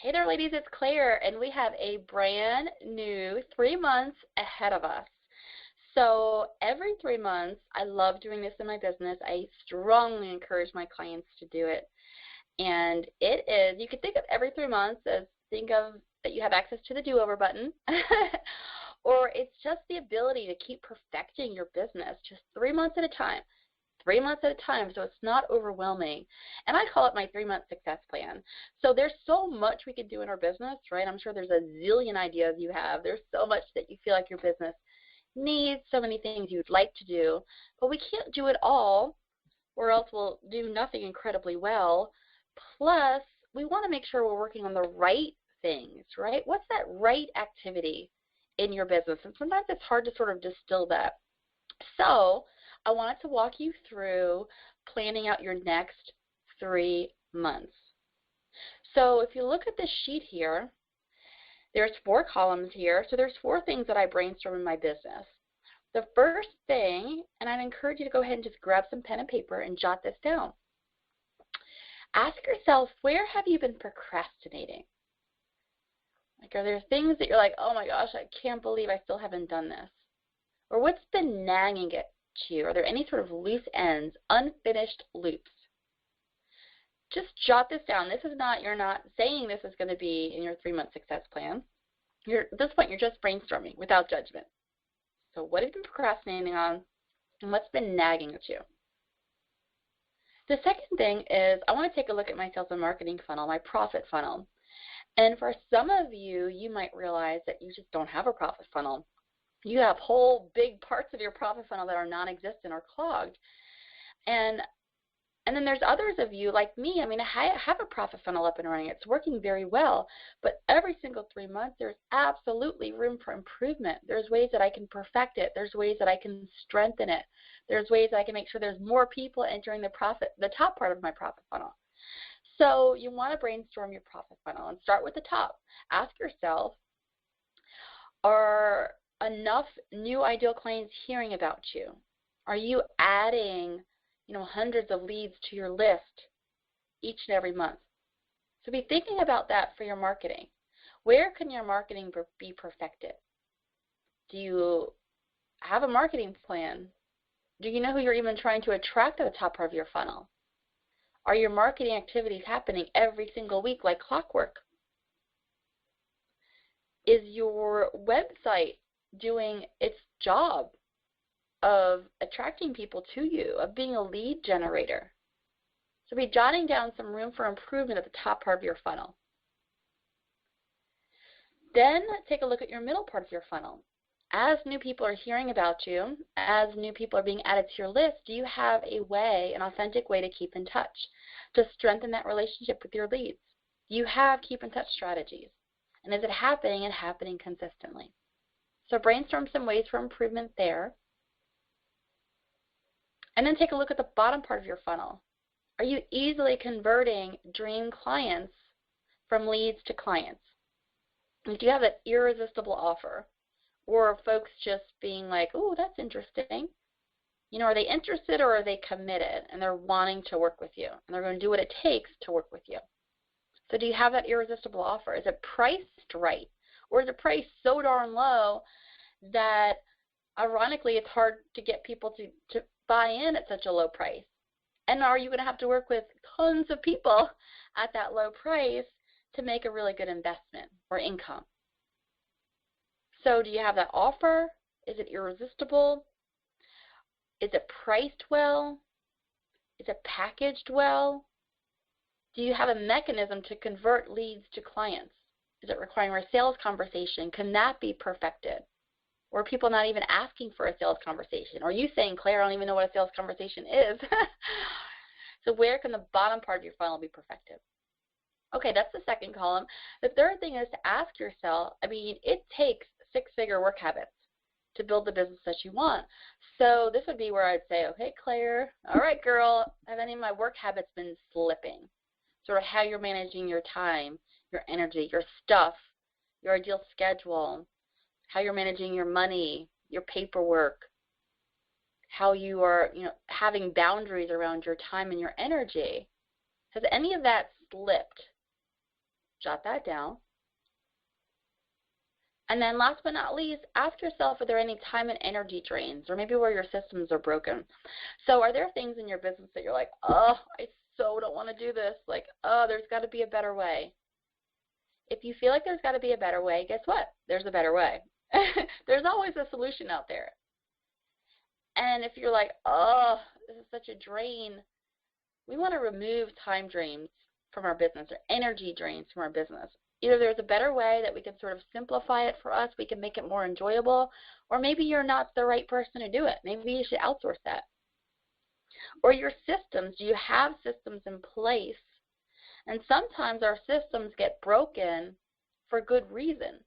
Hey there, ladies, it's Claire, and we have a brand new 3 months ahead of us. So every 3 months, I love doing this in my business. I strongly encourage my clients to do it. And it is, you can think of every 3 months as think of that you have access to the do-over button, or it's just the ability to keep perfecting your business just 3 months at a time. 3 months at a time, so it's not overwhelming. And I call it my 3-month success plan. So there's so much we can do in our business, right? I'm sure there's a zillion ideas you have. There's so much that you feel like your business needs, so many things you'd like to do, but we can't do it all, or else we'll do nothing incredibly well. Plus, we want to make sure we're working on the right things, right? What's that right activity in your business? And sometimes it's hard to sort of distill that. So I wanted to walk you through planning out your next 3 months. So if you look at this sheet here, there's 4 columns here. So there's 4 things that I brainstorm in my business. The first thing, and I'd encourage you to go ahead and just grab some pen and paper and jot this down. Ask yourself, where have you been procrastinating? Like, are there things that you're like, oh my gosh, I can't believe I still haven't done this? Or what's been nagging at you? Are there any sort of loose ends, unfinished loops? Just jot this down. This is not, you're not saying this is going to be in your 3-month success plan. At this point, you're just brainstorming without judgment. So what have you been procrastinating on, and what's been nagging at you? The second thing is I want to take a look at my sales and marketing funnel, my profit funnel. And for some of you, you might realize that you just don't have a profit funnel. You have whole big parts of your profit funnel that are non-existent or clogged. And then there's others of you like me. I mean, I have a profit funnel up and running. It's working very well. But every single 3 months, there's absolutely room for improvement. There's ways that I can perfect it. There's ways that I can strengthen it. There's ways that I can make sure there's more people entering the top part of my profit funnel. So you want to brainstorm your profit funnel and start with the top. Ask yourself, are enough new ideal clients hearing about you? Are you adding, hundreds of leads to your list each and every month? So be thinking about that for your marketing. Where can your marketing be perfected? Do you have a marketing plan? Do you know who you're even trying to attract at the top part of your funnel? Are your marketing activities happening every single week like clockwork? Is your website doing its job of attracting people to you, of being a lead generator? So be jotting down some room for improvement at the top part of your funnel. Then take a look at your middle part of your funnel. As new people are hearing about you, as new people are being added to your list, do you have a way, an authentic way to keep in touch, to strengthen that relationship with your leads? Do you have keep in touch strategies? And is it happening and happening consistently? So brainstorm some ways for improvement there. And then take a look at the bottom part of your funnel. Are you easily converting dream clients from leads to clients? Do you have an irresistible offer? Or are folks just being like, oh, that's interesting? Are they interested, or are they committed and they're wanting to work with you and they're going to do what it takes to work with you? So do you have that irresistible offer? Is it priced right? Or is it priced so darn low that ironically it's hard to get people to buy in at such a low price? And are you going to have to work with tons of people at that low price to make a really good investment or income? So do you have that offer? Is it irresistible? Is it priced well? Is it packaged well? Do you have a mechanism to convert leads to clients? Is it requiring a sales conversation? Can that be perfected? Or are people not even asking for a sales conversation? Or are you saying, Claire, I don't even know what a sales conversation is? So where can the bottom part of your funnel be perfected? Okay, that's the second column. The third thing is to ask yourself, it takes 6-figure work habits to build the business that you want. So this would be where I'd say, okay, Claire, all right, girl, have any of my work habits been slipping? Sort of how you're managing your time, your energy, your stuff, your ideal schedule, how you're managing your money, your paperwork, how you are, having boundaries around your time and your energy. Has any of that slipped? Jot that down. And then last but not least, ask yourself, are there any time and energy drains, or maybe where your systems are broken? So are there things in your business that you're like, oh, I so don't want to do this. Like, oh, there's got to be a better way. If you feel like there's got to be a better way, guess what? There's a better way. There's always a solution out there. And if you're like, oh, this is such a drain, we want to remove time drains from our business or energy drains from our business. Either there's a better way that we can sort of simplify it for us, we can make it more enjoyable, or maybe you're not the right person to do it. Maybe you should outsource that. Or your systems, do you have systems in place? And sometimes our systems get broken for good reason.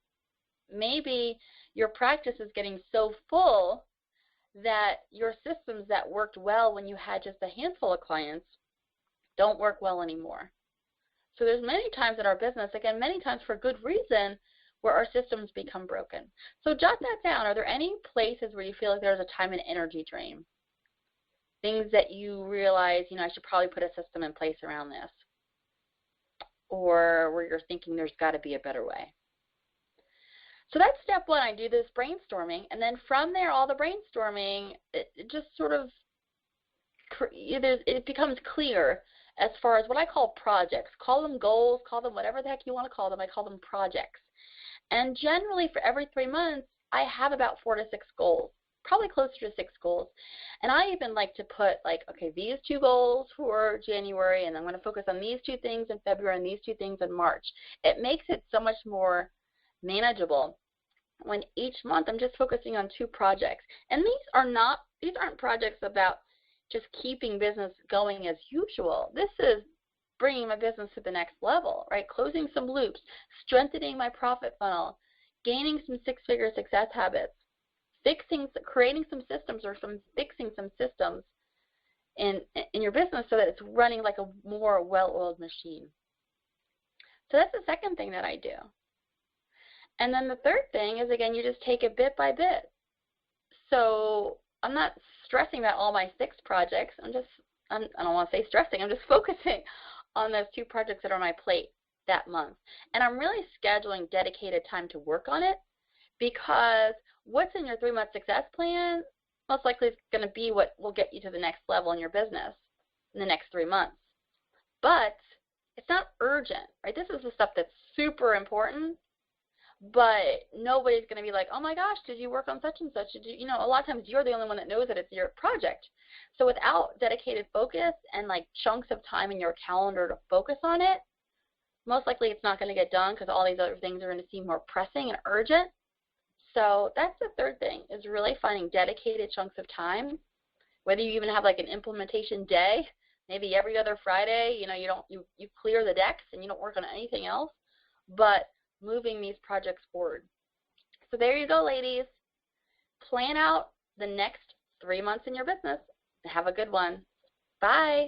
Maybe your practice is getting so full that your systems that worked well when you had just a handful of clients don't work well anymore. So there's many times in our business, again, many times for good reason, where our systems become broken. So jot that down. Are there any places where you feel like there's a time and energy drain? Things that you realize, I should probably put a system in place around this. Or where you're thinking there's got to be a better way. So that's step one. I do this brainstorming, and then from there, all the brainstorming, it just sort of, it becomes clear as far as what I call projects. Call them goals, call them whatever the heck you want to call them. I call them projects. And generally for every 3 months, I have about 4 to 6 goals, probably closer to 6 goals. And I even like to put like, okay, these 2 goals for January, and I'm going to focus on these 2 things in February and these 2 things in March. It makes it so much more manageable when each month I'm just focusing on 2 projects. And these aren't projects about just keeping business going as usual. This is bringing my business to the next level, right? Closing some loops, strengthening my profit funnel, gaining some 6-figure success habits, creating some systems or fixing some systems in your business so that it's running like a more well-oiled machine. So that's the second thing that I do. And then the third thing is, again, you just take it bit by bit. So I'm not stressing about all my 6 projects. I don't want to say stressing, I'm just focusing on those 2 projects that are on my plate that month. And I'm really scheduling dedicated time to work on it, because what's in your 3-month success plan most likely is going to be what will get you to the next level in your business in the next 3 months. But it's not urgent, right? This is the stuff that's super important, but nobody's going to be like, oh my gosh, did you work on such and such? A lot of times you're the only one that knows that it's your project. So without dedicated focus and like chunks of time in your calendar to focus on it, most likely it's not going to get done because all these other things are going to seem more pressing and urgent. So that's the third thing, is really finding dedicated chunks of time, whether you even have like an implementation day, maybe every other Friday, you clear the decks and you don't work on anything else, but moving these projects forward. So there you go, ladies. Plan out the next 3 months in your business. Have a good one. Bye.